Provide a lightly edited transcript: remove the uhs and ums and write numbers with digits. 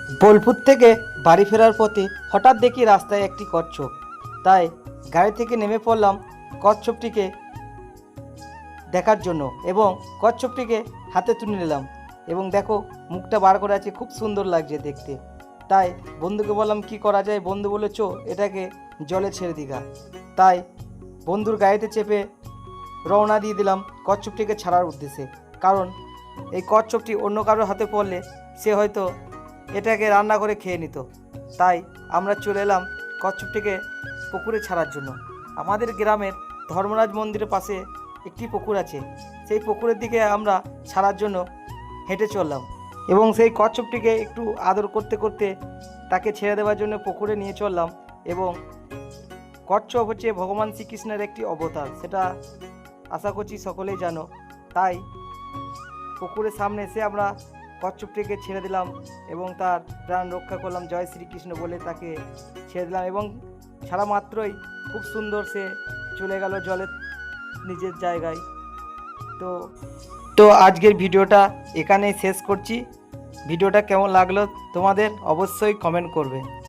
বোলপুর থেকে বাড়ি ফেরার পথে হঠাৎ দেখি রাস্তায় একটি কচ্ছপ। তাই গাড়ি থেকে নেমে পড়লাম কচ্ছপটিকে দেখার জন্য এবং কচ্ছপটিকে হাতে তুলে নিলাম এবং দেখো মুখটা বার করে আছে, খুব সুন্দর লাগছে দেখতে। তাই বন্ধুকে বললাম কি করা যায়, বন্ধু বলে চো এটাকে জলে ছেড়ে দিঘা। তাই বন্ধুর গাড়িতে চেপে রওনা দিয়ে দিলাম কচ্ছপটিকে ছাড়ার উদ্দেশ্যে। কারণ এই কচ্ছপটি অন্য কারোর হাতে পড়লে সে হয়তো এটাকে রান্না করে খেয়ে নিত। তাই আমরা চলে এলাম কচ্ছপটিকে পুকুরে ছাড়ার জন্য। আমাদের গ্রামের ধর্মরাজ মন্দিরের পাশে একটি পুকুর আছে, সেই পুকুরের দিকে আমরা ছাড়ার জন্য হেঁটে চললাম এবং সেই কচ্ছপটিকে একটু আদর করতে করতে তাকে ছেড়ে দেওয়ার জন্য পুকুরে নিয়ে চললাম। এবং কচ্ছপ হচ্ছে ভগবান শ্রীকৃষ্ণের একটি অবতার, সেটা আশা করছি সকলেই জানো। তাই পুকুরের সামনে এসে আমরা কচ্ছপটিকে ছেড়ে দিলাম এবং তার প্রাণ রক্ষা করলাম, জয় শ্রীকৃষ্ণ বলে তাকে ছেড়ে দিলাম। এবং ছাড়া মাত্রই খুব সুন্দর সে চলে গেল জলের নিজের জায়গায়। তো তো আজকের ভিডিওটা এখানেই শেষ করছি। ভিডিওটা কেমন লাগলো তোমাদের অবশ্যই কমেন্ট করবে।